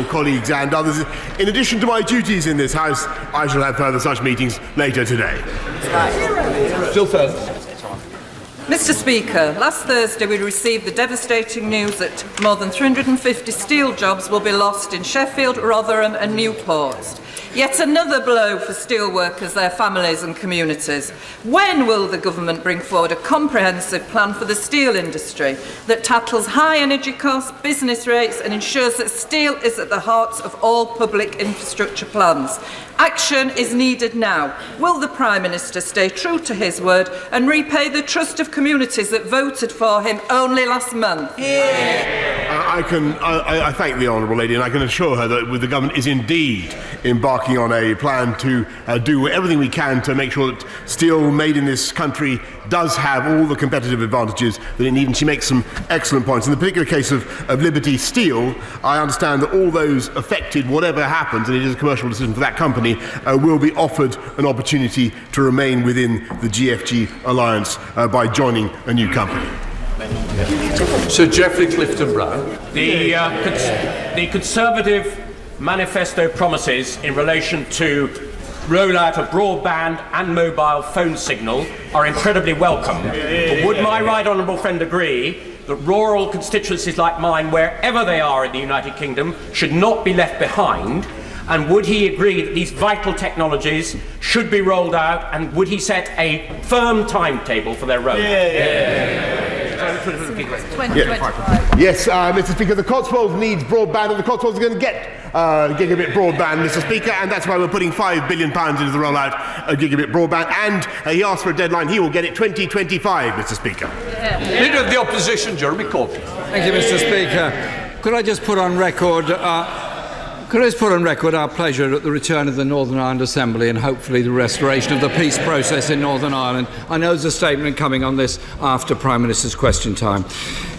Colleagues and others. In addition to my duties in this House, I shall have further such meetings later today. Still further. Mr. Speaker, last Thursday we received the devastating news that more than 350 steel jobs will be lost in Sheffield, Rotherham and Newport. Yet another blow for steelworkers, their families and communities. When will the government bring forward a comprehensive plan for the steel industry that tackles high energy costs, business rates and ensures that steel is at the heart of all public infrastructure plans? Action is needed now. Will the Prime Minister stay true to his word and repay the trust of communities that voted for him only last month? I thank the Honourable Lady, and I can assure her that the government is indeed embarking on a plan to do everything we can to make sure that steel made in this country does have all the competitive advantages that it needs. And she makes some excellent points. In the particular case of Liberty Steel, I understand that all those affected, whatever happens, and it is a commercial decision for that company, will be offered an opportunity to remain within the GFG alliance by joining a new company. Sir Geoffrey Clifton-Brown. The Conservative manifesto promises in relation to rollout of broadband and mobile phone signal are incredibly welcome. But would my right honourable friend agree that rural constituencies like mine, wherever they are in the United Kingdom, should not be left behind? And would he agree that these vital technologies should be rolled out, and would he set a firm timetable for their rollout? Yes, Mr. Speaker, the Cotswolds needs broadband, and the Cotswolds are going to get gigabit broadband, Mr. Speaker, and that's why we're putting £5 billion into the rollout of gigabit broadband. And he asked for a deadline. He will get it 2025, Mr. Speaker. Leader of the Opposition, Jeremy Corbyn. Thank you, Mr. Speaker. Could I just put on record our pleasure at the return of the Northern Ireland Assembly and hopefully the restoration of the peace process in Northern Ireland? I know there's a statement coming on this after Prime Minister's question time.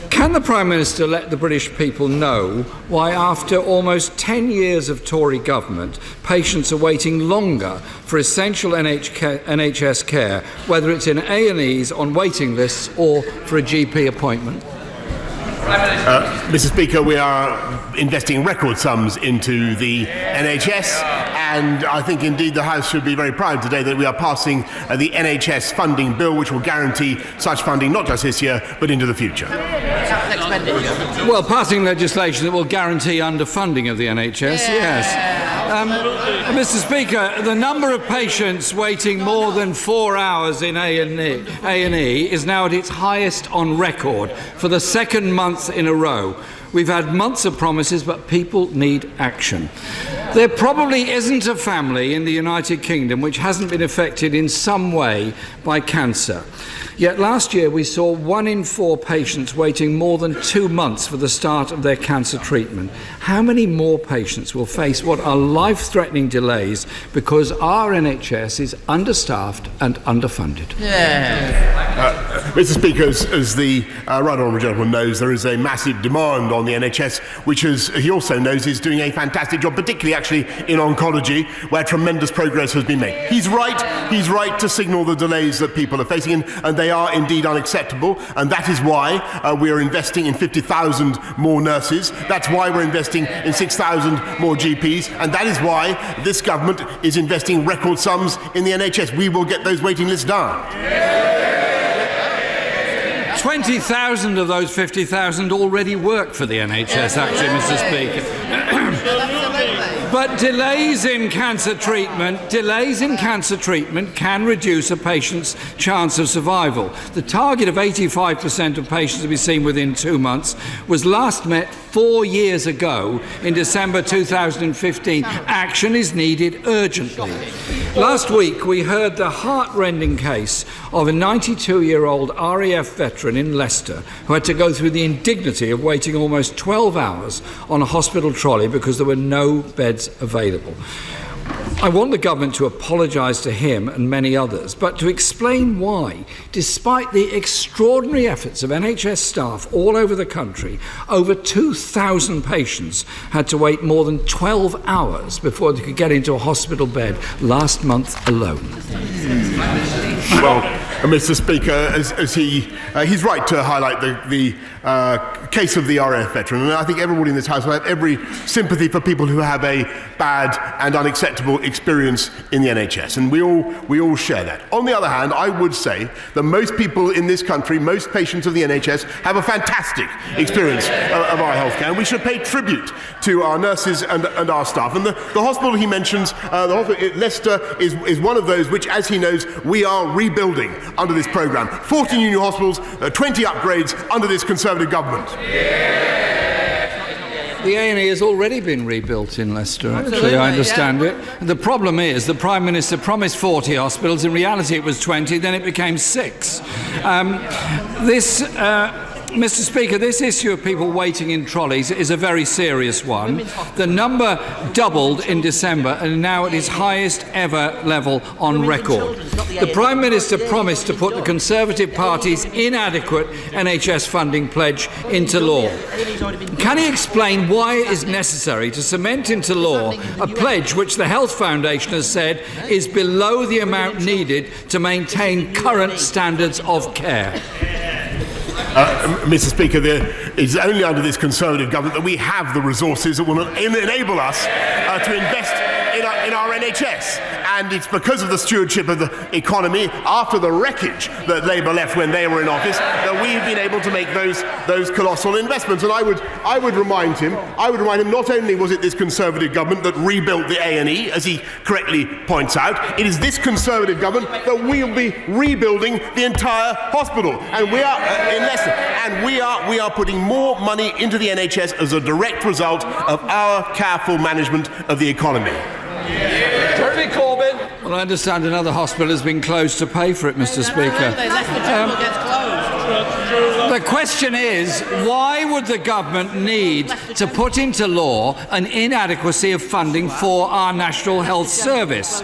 Can the Prime Minister let the British people know why, after almost 10 years of Tory government, patients are waiting longer for essential NHS care, whether it's in A&Es, on waiting lists or for a GP appointment? Mr. Speaker, we are investing record sums into the NHS, and I think indeed the House should be very proud today that we are passing the NHS funding bill, which will guarantee such funding not just this year but into the future. Well, passing legislation that will guarantee underfunding of the NHS, yes. Mr. Speaker, the number of patients waiting more than 4 hours in A&E is now at its highest on record for the second month in a row. We've had months of promises, but people need action. There probably isn't a family in the United Kingdom which hasn't been affected in some way by cancer. Yet last year we saw 1 in 4 patients waiting more than 2 months for the start of their cancer treatment. How many more patients will face what are life-threatening delays because our NHS is understaffed and underfunded? Mr. Speaker, as the right honourable gentleman knows, there is a massive demand on the NHS, which, as he also knows, is doing a fantastic job, particularly actually in oncology, where tremendous progress has been made. He's right to signal the delays that people are facing, and they are indeed unacceptable, and that is why we are investing in 50,000 more nurses. That's why we're investing in 6,000 more GPs, and that is why this government is investing record sums in the NHS. We will get those waiting lists down. 20,000 of those 50,000 already work for the NHS, actually, Mr. Speaker. But delays in cancer treatment can reduce a patient's chance of survival. The target of 85% of patients to be seen within 2 months was last met 4 years ago in December 2015. Action is needed urgently. Last week we heard the heart-rending case of a 92-year-old RAF veteran in Leicester who had to go through the indignity of waiting almost 12 hours on a hospital trolley because there were no beds available. I want the government to apologise to him and many others, but to explain why, despite the extraordinary efforts of NHS staff all over the country, over 2,000 patients had to wait more than 12 hours before they could get into a hospital bed last month alone. Well, Mr. Speaker, he's right to highlight the case of the RAF veteran, and I think everybody in this House will have every sympathy for people who have a bad and unacceptable experience in the NHS, and we all share that. On the other hand, I would say that most people in this country, most patients of the NHS, have a fantastic experience of our healthcare, and we should pay tribute to our nurses and our staff. And the hospital he mentions, the hospital at Leicester, is one of those which, as he knows, we are rebuilding under this programme. 14 new hospitals, 20 upgrades under this Conservative government. The A&E has already been rebuilt in Leicester, actually, I understand it. The problem is the Prime Minister promised 40 hospitals. In reality, it was 20, then it became 6. Mr. Speaker, this issue of people waiting in trolleys is a very serious one. The number doubled in December and now at its highest ever level on record. The Prime Minister promised to put the Conservative Party's inadequate NHS funding pledge into law. Can he explain why it is necessary to cement into law a pledge which the Health Foundation has said is below the amount needed to maintain current standards of care? Mr. Speaker, it is only under this Conservative government that we have the resources that will enable us to invest in our NHS. And it's because of the stewardship of the economy after the wreckage that Labour left when they were in office that we've been able to make those colossal investments. And I would remind him not only was it this Conservative government that rebuilt the A&E, as he correctly points out, it is this Conservative government that will be rebuilding the entire hospital. And we are in Leicester, and we are putting more money into the NHS as a direct result of our careful management of the economy. Jeremy Corbyn. Well, I understand another hospital has been closed to pay for it, Mr. Speaker. The question is, why would the government need to put into law an inadequacy of funding for our National Health Service?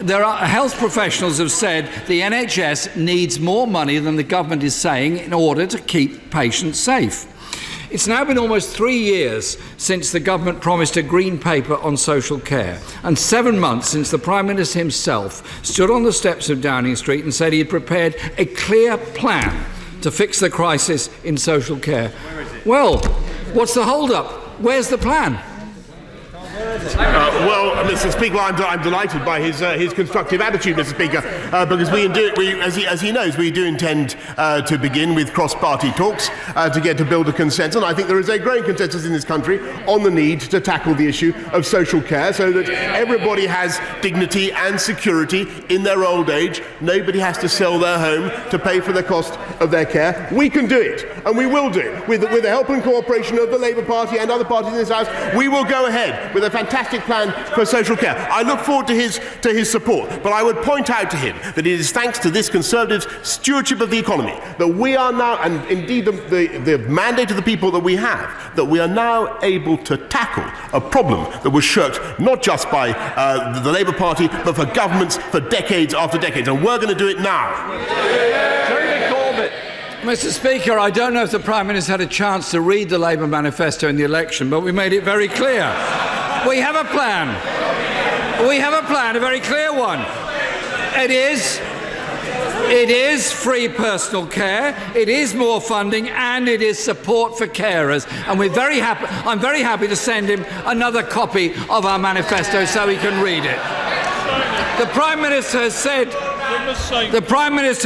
Health professionals have said the NHS needs more money than the government is saying in order to keep patients safe. It's now been almost 3 years since the government promised a green paper on social care, and 7 months since the Prime Minister himself stood on the steps of Downing Street and said he had prepared a clear plan to fix the crisis in social care. Well, what's the hold-up? Where's the plan? Well, Mr. Speaker, I'm delighted by his constructive attitude, Mr. Speaker, because as he knows, we do intend to begin with cross-party talks to build a consensus. And I think there is a growing consensus in this country on the need to tackle the issue of social care so that everybody has dignity and security in their old age. Nobody has to sell their home to pay for the cost of their care. We can do it, and we will do it. With the help and cooperation of the Labour Party and other parties in this House, we will go ahead with a fantastic plan for social care. I look forward to his support, but I would point out to him that it is thanks to this Conservatives' stewardship of the economy that we are now, and indeed the mandate of the people that we have, that we are now able to tackle a problem that was shirked not just by the Labour Party, but for governments for decades after decades, and we're going to do it now. Jeremy Corbyn. Mr. Speaker, I don't know if the Prime Minister had a chance to read the Labour manifesto in the election, but we made it very clear. We have a plan. We have a plan, a very clear one. It is free personal care, it is more funding, and it is support for carers. And I'm very happy to send him another copy of our manifesto so he can read it. The Prime Minister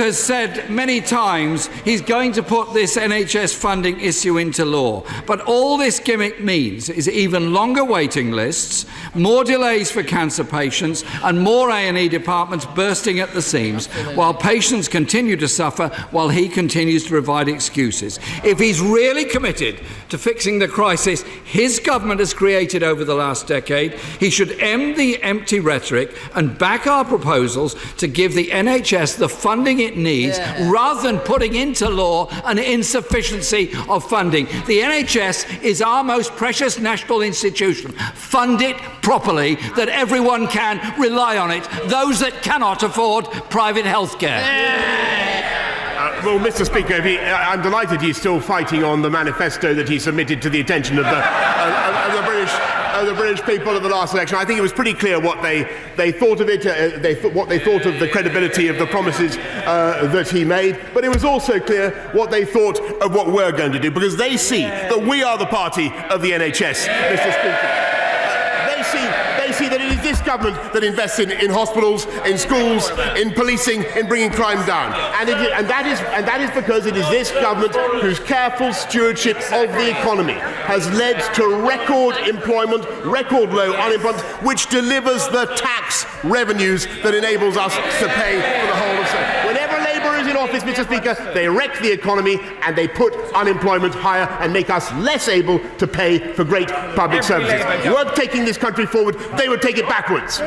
has said many times he's going to put this NHS funding issue into law. But all this gimmick means is even longer waiting lists, more delays for cancer patients, and more A&E departments bursting at the seams, while patients continue to suffer while he continues to provide excuses. If he's really committed to fixing the crisis his government has created over the last decade, he should end the empty rhetoric and back our proposals to give the NHS the funding it needs, rather than putting into law an insufficiency of funding. The NHS is our most precious national institution. Fund it properly, that everyone can rely on it, those that cannot afford private health care. Well, Mr. Speaker, I'm delighted he's still fighting on the manifesto that he submitted to the attention of the British of the British people at the last election. I think it was pretty clear what they thought of it, what they thought of the credibility of the promises that he made, but it was also clear what they thought of what we're going to do, because they see that we are the party of the NHS, Mr. Speaker. They see that it is this government that invests in hospitals, in schools, in policing, in bringing crime down. And that is because it is this government whose careful stewardship of the economy has led to record employment, record low unemployment, which delivers the tax revenues that enables us to pay for the whole of society. Whenever Labour is in office, Mr. Speaker, they wreck the economy and they put unemployment higher and make us less able to pay for great public services. We're taking this country forward, they would take it backwards.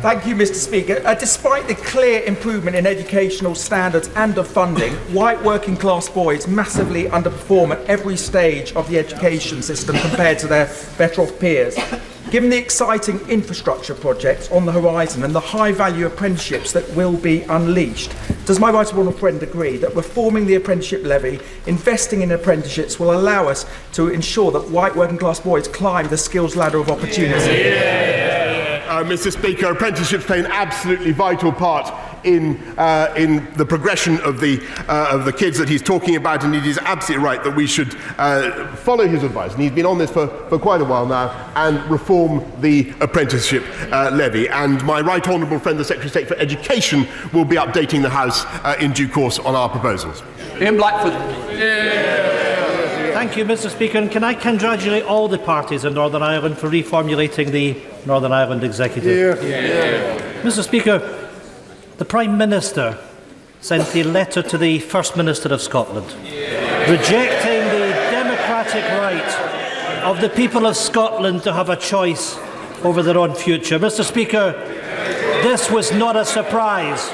Thank you, Mr. Speaker. Despite the clear improvement in educational standards and of funding, white working class boys massively underperform at every stage of the education system compared to their better off peers. Given the exciting infrastructure projects on the horizon and the high value apprenticeships that will be unleashed, does my right honourable friend agree that reforming the apprenticeship levy, investing in apprenticeships, will allow us to ensure that white working class boys climb the skills ladder of opportunity? Mr. Speaker, apprenticeships play an absolutely vital part in the progression of the kids that he's talking about, and it is absolutely right that we should follow his advice. And he's been on this for quite a while now, and reform the apprenticeship levy. And my right honourable friend, the Secretary of State for Education, will be updating the House in due course on our proposals. Ian Blackford. Thank you, Mr. Speaker, and can I congratulate all the parties in Northern Ireland for reformulating the Northern Ireland Executive. Mr. Speaker, the Prime Minister sent a letter to the First Minister of Scotland rejecting the democratic right of the people of Scotland to have a choice over their own future. Mr. Speaker, this was not a surprise.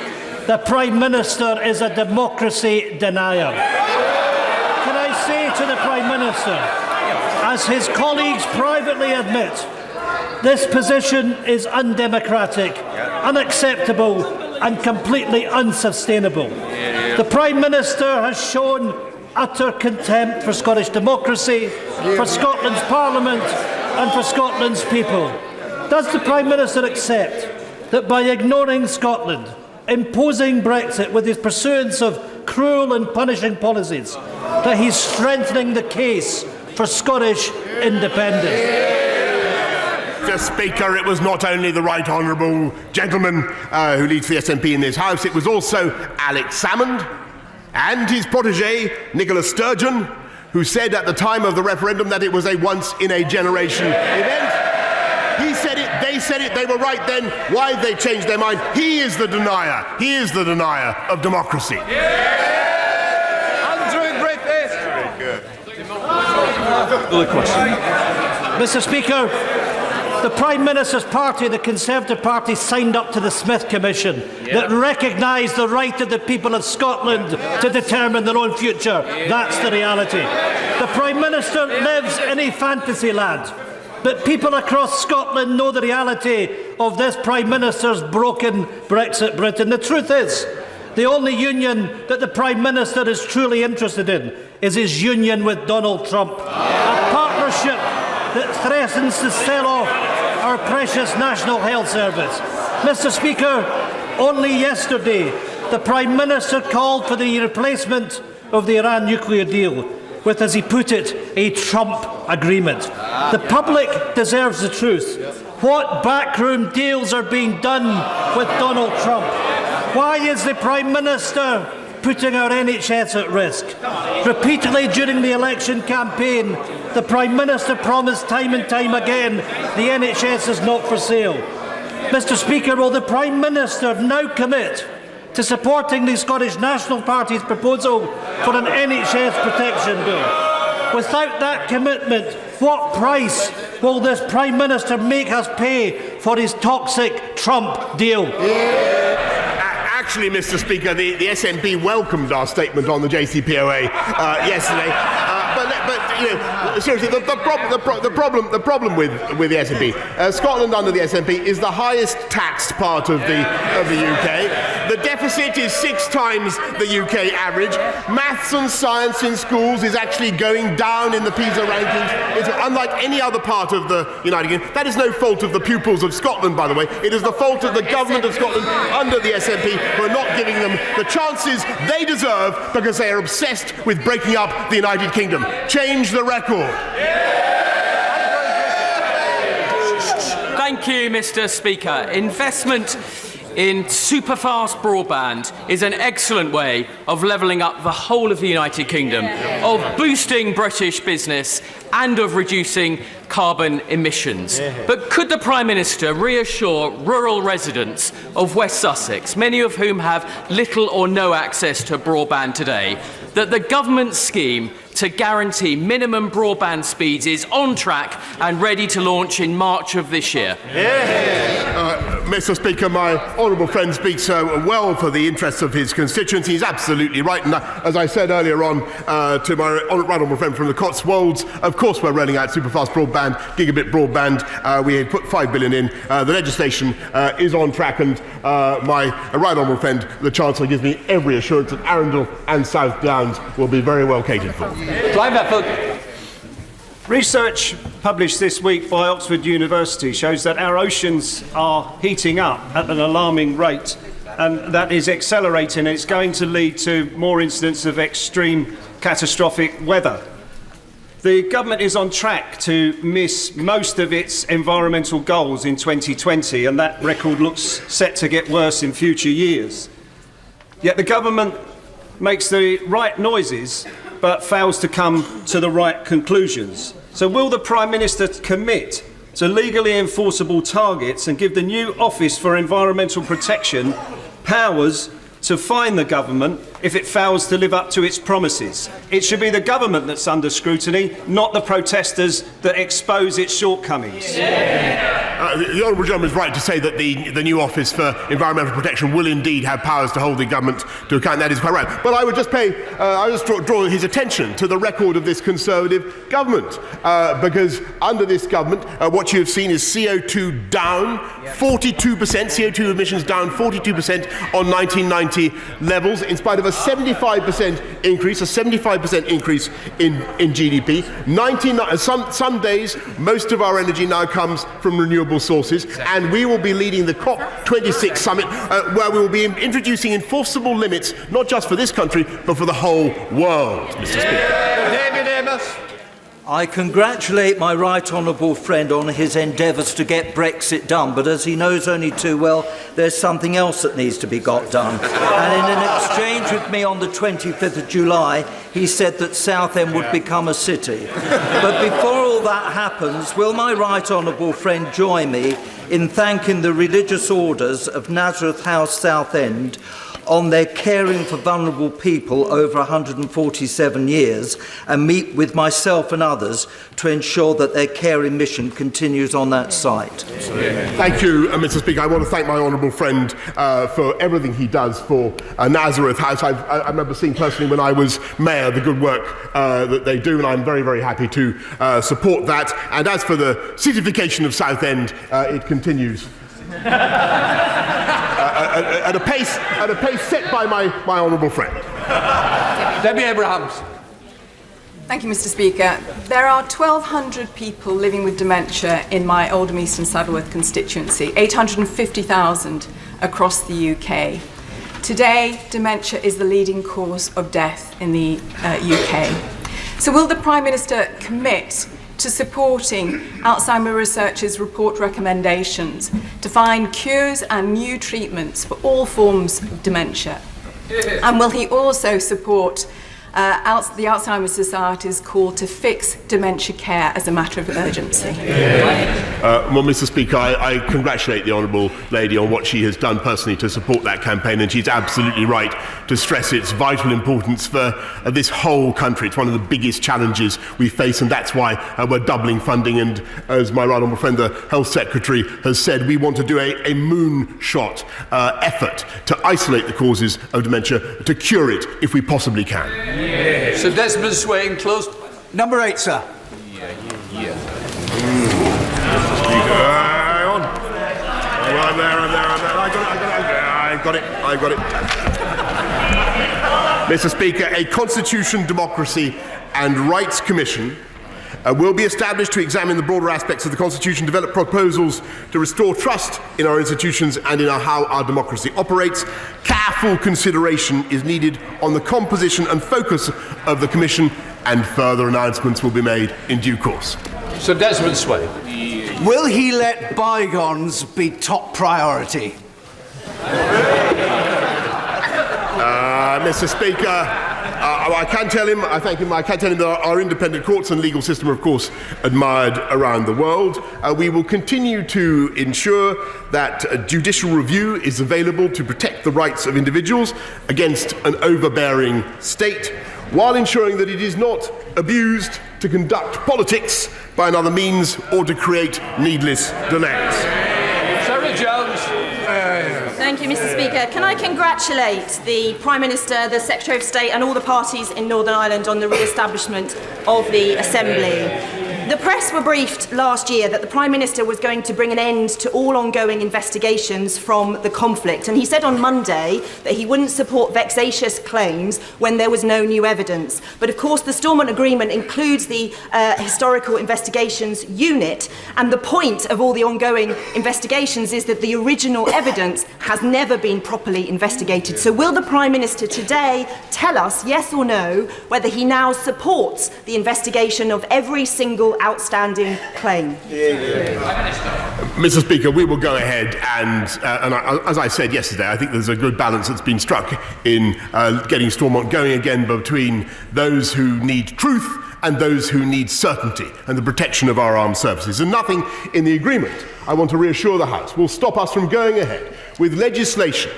The Prime Minister is a democracy denier. Can I say to the Prime Minister, as his colleagues privately admit, this position is undemocratic, unacceptable and completely unsustainable. The Prime Minister has shown utter contempt for Scottish democracy, for Scotland's Parliament and for Scotland's people. Does the Prime Minister accept that by ignoring Scotland, imposing Brexit with his pursuance of cruel and punishing policies, that he's strengthening the case for Scottish independence? Mr. Speaker, it was not only the right honourable gentleman who leads the SNP in this House, it was also Alex Salmond and his protégé, Nicola Sturgeon, who said at the time of the referendum that it was a once-in-a-generation event. He said it, they said it, they were right then. Why have they changed their mind? He is the denier. He is the denier of democracy. Andrew Griffiths. Good question. Mr. Speaker, the Prime Minister's party, the Conservative Party, signed up to the Smith Commission that recognised the right of the people of Scotland to determine their own future. That's the reality. The Prime Minister lives in a fantasy land, but people across Scotland know the reality of this Prime Minister's broken Brexit Britain. The truth is, the only union that the Prime Minister is truly interested in is his union with Donald Trump, a partnership that threatens to sell off our precious National Health Service. Mr. Speaker, only yesterday the Prime Minister called for the replacement of the Iran nuclear deal with, as he put it, a Trump agreement. The public deserves the truth. What backroom deals are being done with Donald Trump? Why is the Prime Minister putting our NHS at risk? Repeatedly during the election campaign, the Prime Minister promised time and time again the NHS is not for sale. Mr. Speaker, will the Prime Minister now commit to supporting the Scottish National Party's proposal for an NHS protection bill? Without that commitment, what price will this Prime Minister make us pay for his toxic Trump deal? Actually, Mr. Speaker, the SNP welcomed our statement on the JCPOA yesterday. But you know, seriously, the problem with the SNP, Scotland under the SNP is the highest taxed part of the UK. The deficit is 6 times the UK average. Maths and science in schools is actually going down in the PISA rankings. It's unlike any other part of the United Kingdom. That is no fault of the pupils of Scotland, by the way. It is the fault of the government of Scotland under the SNP who are not giving them the chances they deserve because they are obsessed with breaking up the United Kingdom. Change the record. Thank you, Mr. Speaker. Investment in superfast broadband is an excellent way of levelling up the whole of the United Kingdom, of boosting British business and of reducing carbon emissions. But could the Prime Minister reassure rural residents of West Sussex, many of whom have little or no access to broadband today, that the government scheme to guarantee minimum broadband speeds is on track and ready to launch in March of this year? Mr. Speaker, my honourable friend speaks well for the interests of his constituency. He's absolutely right. And as I said earlier on to my right honourable friend from the Cotswolds, of course we're rolling out superfast broadband, gigabit broadband. We had put £5 billion in. The legislation is on track, and my right honourable friend, the Chancellor, gives me every assurance that Arundel and South Downs will be very well catered for. Research published this week by Oxford University shows that our oceans are heating up at an alarming rate, and that is accelerating, and it's going to lead to more incidents of extreme catastrophic weather. The government is on track to miss most of its environmental goals in 2020, and that record looks set to get worse in future years. Yet the government makes the right noises but fails to come to the right conclusions. So will the Prime Minister commit to legally enforceable targets and give the new Office for Environmental Protection powers to fine the government if it fails to live up to its promises? It should be the government that's under scrutiny, not the protesters that expose its shortcomings. The Honourable Gentleman is right to say that the new Office for Environmental Protection will indeed have powers to hold the government to account. That is quite right. But I would just draw his attention to the record of this Conservative government, because under this government, what you have seen is CO2 down 42%, CO2 emissions down 42% on 1990 levels, in spite of a 75% increase in GDP. Some days, most of our energy now comes from renewable sources, and we will be leading the COP26 summit, where we will be introducing enforceable limits, not just for this country, but for the whole world, Mr. Speaker. David Amos. I congratulate my right honourable friend on his endeavours to get Brexit done, but as he knows only too well, there's something else that needs to be got done. And in an exchange with me on the 25th of July, he said that Southend would become a city. But before all that happens, will my right honourable friend join me in thanking the religious orders of Nazareth House Southend on their caring for vulnerable people over 147 years, and meet with myself and others to ensure that their caring mission continues on that site. Thank you, Mr. Speaker. I want to thank my honourable friend for everything he does for Nazareth House. I remember seeing personally when I was mayor the good work that they do, and I'm very, very happy to support that. And as for the citification of Southend, it continues. At a pace set by my honourable friend. Debbie Abrahams. Thank you, Mr. Speaker. There are 1,200 people living with dementia in my Oldham East and Saddleworth constituency, 850,000 across the UK. Today, dementia is the leading cause of death in the UK. So will the Prime Minister commit to supporting Alzheimer research's report recommendations to find cures and new treatments for all forms of dementia? And will he also support the Alzheimer's Society's call to fix dementia care as a matter of urgency? Well, Mr. Speaker, I congratulate the Honourable Lady on what she has done personally to support that campaign, and she's absolutely right to stress its vital importance for this whole country. It's one of the biggest challenges we face, and that's why we're doubling funding. And as my right honourable friend, the Health Secretary, has said, we want to do a moonshot effort to isolate the causes of dementia, to cure it if we possibly can. So Desmond Swain, close. Number 8, sir. Hang on. I'm there. I got it. Mr. Speaker, a Constitution, Democracy and Rights Commission will be established to examine the broader aspects of the Constitution, develop proposals to restore trust in our institutions and in how our democracy operates. Careful consideration is needed on the composition and focus of the Commission, and further announcements will be made in due course. Sir Desmond Swade. Will he let bygones be top priority? Mr. Speaker, I can tell him that our independent courts and legal system are, of course, admired around the world. We will continue to ensure that judicial review is available to protect the rights of individuals against an overbearing state, while ensuring that it is not abused to conduct politics by another means or to create needless delays. Sarah Jones. Thank you, Mr. Speaker. Can I congratulate the Prime Minister, the Secretary of State and all the parties in Northern Ireland on the re-establishment of the Assembly? The press were briefed last year that the Prime Minister was going to bring an end to all ongoing investigations from the conflict, and he said on Monday that he wouldn't support vexatious claims when there was no new evidence. But of course the Stormont Agreement includes the Historical Investigations Unit, and the point of all the ongoing investigations is that the original evidence has never been properly investigated. So will the Prime Minister today tell us, yes or no, whether he now supports the investigation of every single outstanding claim? Mr. Speaker, we will go ahead and as I said yesterday, I think there's a good balance that's been struck in getting Stormont going again between those who need truth and those who need certainty and the protection of our armed services. And nothing in the agreement, I want to reassure the House, will stop us from going ahead with legislation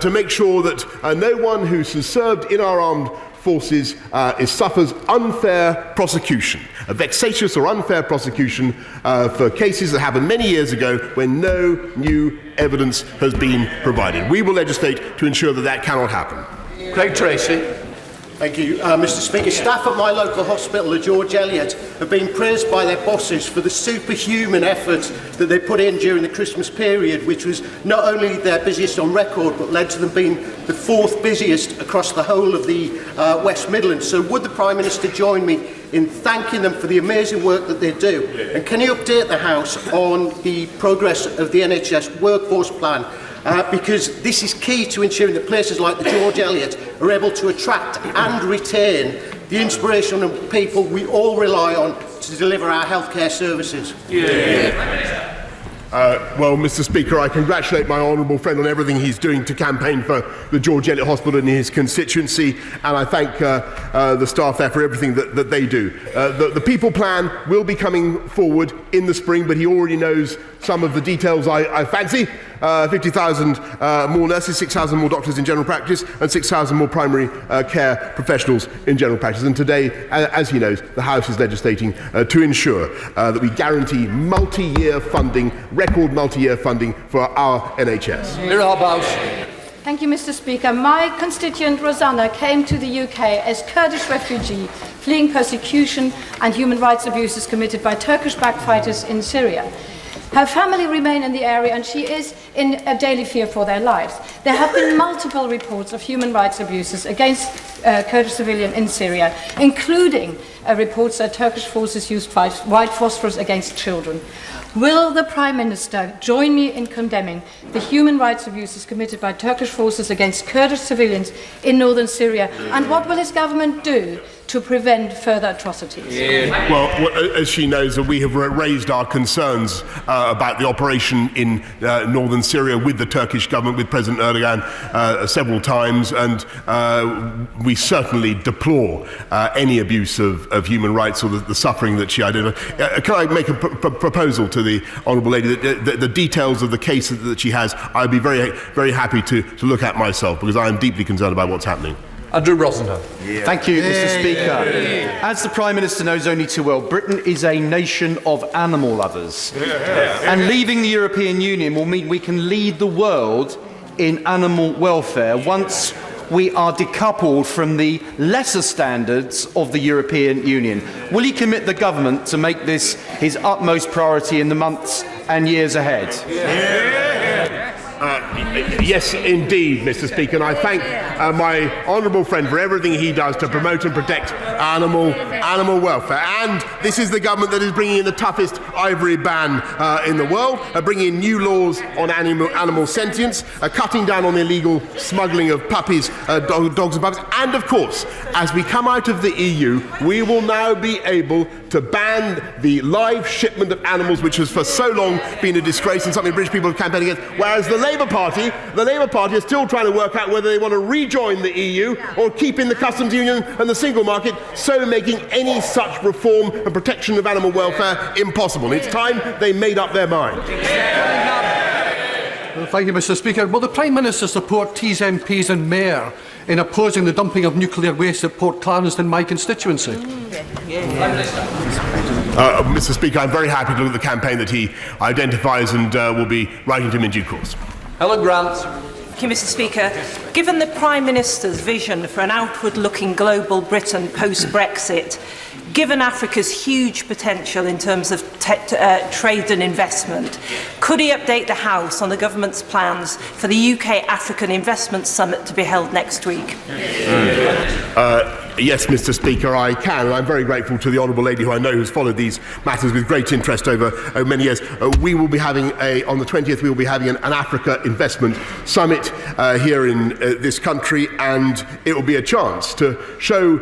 to make sure that no one who has served in our armed forces suffers unfair prosecution, a vexatious or unfair prosecution for cases that happened many years ago when no new evidence has been provided. We will legislate to ensure that that cannot happen. Craig Tracy. Thank you, Mr. Speaker. Staff at my local hospital, the George Eliot, have been praised by their bosses for the superhuman effort that they put in during the Christmas period, which was not only their busiest on record, but led to them being the fourth busiest across the whole of the West Midlands. So would the Prime Minister join me in thanking them for the amazing work that they do? And can you update the House on the progress of the NHS workforce plan? Because this is key to ensuring that places like the George Eliot are able to attract and retain the inspirational people we all rely on to deliver our healthcare services. Well, Mr. Speaker, I congratulate my honourable friend on everything he's doing to campaign for the George Eliot Hospital in his constituency, and I thank the staff there for everything that they do. The People Plan will be coming forward in the spring, but he already knows some of the details I fancy. 50,000 more nurses, 6,000 more doctors in general practice, and 6,000 more primary care professionals in general practice. And today, as he knows, the House is legislating to ensure that we guarantee multi-year funding, record multi-year funding for our NHS. Thank you, Mr. Speaker. My constituent Rosanna came to the UK as Kurdish refugee, fleeing persecution and human rights abuses committed by Turkish-backed fighters in Syria. Her family remain in the area and she is in a daily fear for their lives. There have been multiple reports of human rights abuses against Kurdish civilians in Syria, including reports that Turkish forces used white phosphorus against children. Will the Prime Minister join me in condemning the human rights abuses committed by Turkish forces against Kurdish civilians in northern Syria? And what will his government do to prevent further atrocities? Well, as she knows, we have raised our concerns about the operation in northern Syria with the Turkish government, with President Erdogan several times, and we certainly deplore any abuse of human rights or the suffering that she identified. Can I make a proposal to the Honourable Lady that the details of the case that she has, I'd be very, very happy to look at myself, because I am deeply concerned about what's happening. Andrew Rosendale. Thank you, Mr. Speaker. As the Prime Minister knows only too well, Britain is a nation of animal lovers. And leaving the European Union will mean we can lead the world in animal welfare once we are decoupled from the lesser standards of the European Union. Will he commit the government to make this his utmost priority in the months and years ahead? Yes, indeed, Mr. Speaker, and I thank my honourable friend for everything he does to promote and protect animal welfare. And this is the government that is bringing in the toughest ivory ban in the world, bringing in new laws on animal sentience, cutting down on the illegal smuggling of puppies, dogs and puppies. And of course, as we come out of the EU, we will now be able to ban the live shipment of animals, which has for so long been a disgrace and something British people have campaigned against, whereas the Labour Party are still trying to work out whether they want to rejoin the EU or keep in the customs union and the single market, so making any such reform and protection of animal welfare impossible. It's time they made up their mind. Well, thank you, Mr. Speaker. Will the Prime Minister support Tees MPs and Mayor in opposing the dumping of nuclear waste at Port Clarence in my constituency? Mr. Speaker, I'm very happy to look at the campaign that he identifies and will be writing to him in due course. Helen Grant. Thank you, Mr. Speaker. Given the Prime Minister's vision for an outward-looking global Britain post-Brexit, given Africa's huge potential in terms of trade and investment, could he update the House on the government's plans for the UK-African Investment Summit to be held next week? Yes, Mr. Speaker, I can, and I'm very grateful to the honourable lady who I know has followed these matters with great interest over many years. We will be having on the 20th, we will be having an Africa Investment Summit here in this country, and it will be a chance to show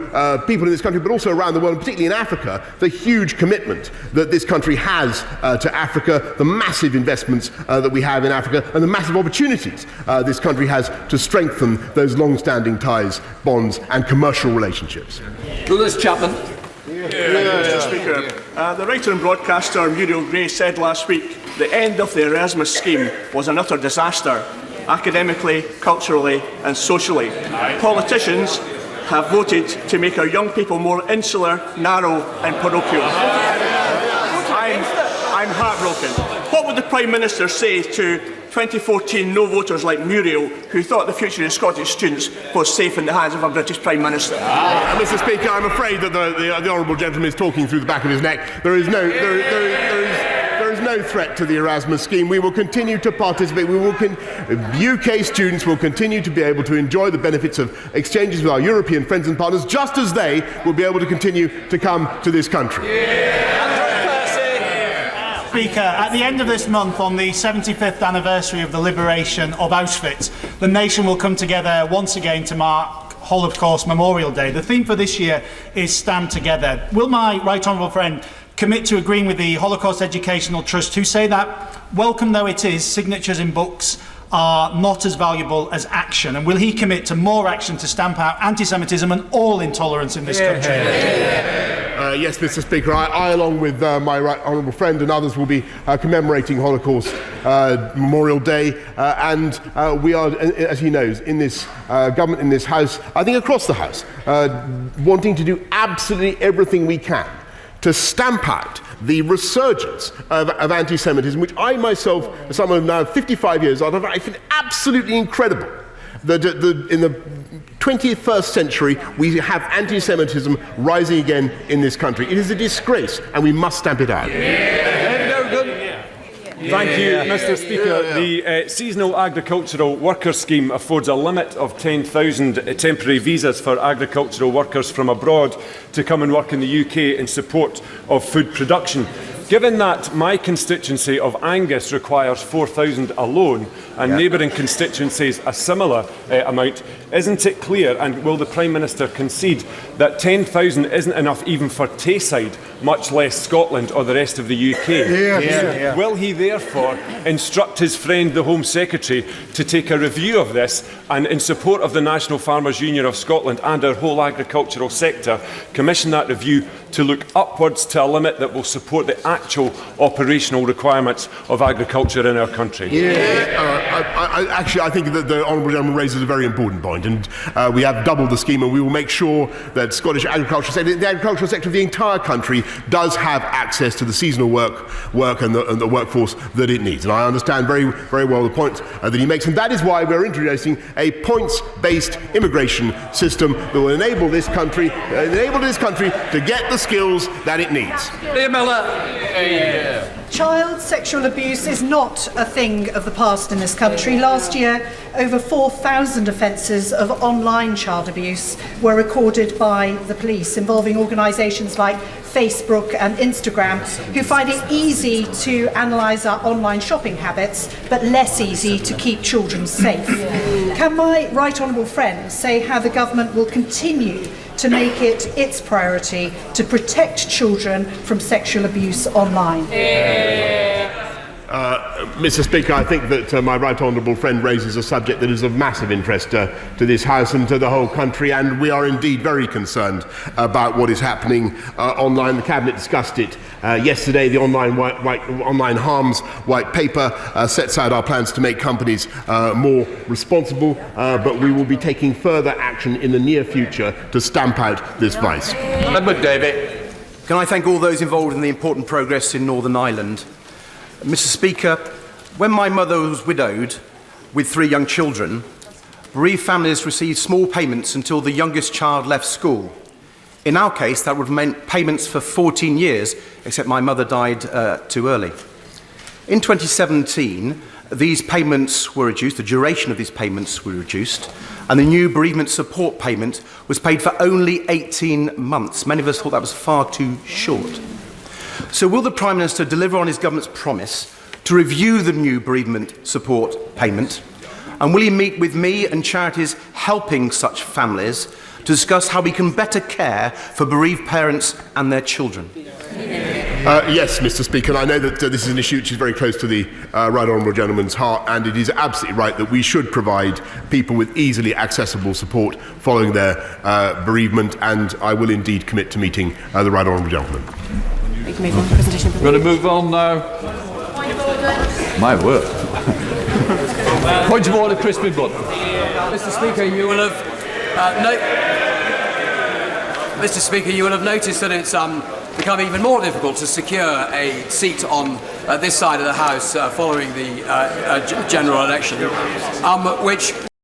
people in this country, but also around the world, and particularly in Africa, the huge commitment that this country has to Africa, the massive investments that we have in Africa, and the massive opportunities this country has to strengthen those long-standing ties, bonds, and commercial relationships. Lewis Chapman. Mr. Speaker, the writer and broadcaster Muriel Gray said last week the end of the Erasmus scheme was an utter disaster, academically, culturally and socially. Politicians have voted to make our young people more insular, narrow and parochial. I'm heartbroken. What would the Prime Minister say to 2014 no voters like Muriel, who thought the future of Scottish students was safe in the hands of a British Prime Minister? Mr. Speaker, I'm afraid that the honourable gentleman is talking through the back of his neck. There is no threat to the Erasmus scheme. We will continue to participate. UK students will continue to be able to enjoy the benefits of exchanges with our European friends and partners, just as they will be able to continue to come to this country. Speaker, at the end of this month, on the 75th anniversary of the liberation of Auschwitz, the nation will come together once again to mark Holocaust Memorial Day. The theme for this year is Stand Together. Will my right honourable friend commit to agreeing with the Holocaust Educational Trust, who say that, welcome though it is, signatures in books are not as valuable as action? And will he commit to more action to stamp out anti-Semitism and all intolerance in this country? Yes, Mr. Speaker, I along with my right honourable friend and others, will be commemorating Holocaust Memorial Day, and we are, as he knows, in this government, in this House, I think across the House, wanting to do absolutely everything we can to stamp out the resurgence of anti-Semitism, which I myself, as someone now 55 years old, I find absolutely incredible. In the 21st century, we have anti-Semitism rising again in this country. It is a disgrace, and we must stamp it out. Thank you, Mr. Speaker. The Seasonal Agricultural Worker Scheme affords a limit of 10,000 temporary visas for agricultural workers from abroad to come and work in the UK in support of food production. Given that my constituency of Angus requires 4,000 alone, and neighbouring constituencies a similar amount, isn't it clear, and will the Prime Minister concede, that 10,000 isn't enough even for Tayside, much less Scotland or the rest of the UK? Will he therefore instruct his friend, the Home Secretary, to take a review of this and, in support of the National Farmers Union of Scotland and our whole agricultural sector, commission that review to look upwards to a limit that will support the actual operational requirements of agriculture in our country? Actually, I think that the honourable gentleman raises a very important point. point. And we have doubled the scheme, and we will make sure that Scottish agricultural sector, the agricultural sector of the entire country, does have access to the seasonal work and the workforce that it needs. And I understand very, very well the point that he makes, and that is why we're introducing a points-based immigration system that will enable this country to get the skills that it needs. Liam Miller. Child sexual abuse is not a thing of the past in this country. Last year, over 4,000 offences of online child abuse were recorded by the police, involving organisations like Facebook and Instagram, who find it easy to analyse our online shopping habits, but less easy to keep children safe. Can my right honourable friend say how the government will continue to make it its priority to protect children from sexual abuse online? Mr. Speaker, I think that my right honourable friend raises a subject that is of massive interest to this House and to the whole country, and we are indeed very concerned about what is happening online. The Cabinet discussed it yesterday. The online harms white paper sets out our plans to make companies more responsible, but we will be taking further action in the near future to stamp out this vice. Edward David. Can I thank all those involved in the important progress in Northern Ireland? Mr. Speaker, when my mother was widowed with 3 young children, bereaved families received small payments until the youngest child left school. In our case, that would have meant payments for 14 years, except my mother died too early. In 2017, these payments were reduced, the duration of these payments were reduced, and the new bereavement support payment was paid for only 18 months. Many of us thought that was far too short. So will the Prime Minister deliver on his government's promise to review the new bereavement support payment? And will he meet with me and charities helping such families to discuss how we can better care for bereaved parents and their children? Yes, Mr. Speaker, and I know that this is an issue which is very close to the right honourable gentleman's heart, and it is absolutely right that we should provide people with easily accessible support following their bereavement, and I will indeed commit to meeting the right honourable gentleman. We can move on to the presentation. We're going to move on now. My word. Point of order, Chris Bidbun. Mr. Speaker, you will have Mr. Speaker, you will have noticed that it's become even more difficult to secure a seat on this side of the House following the general election, which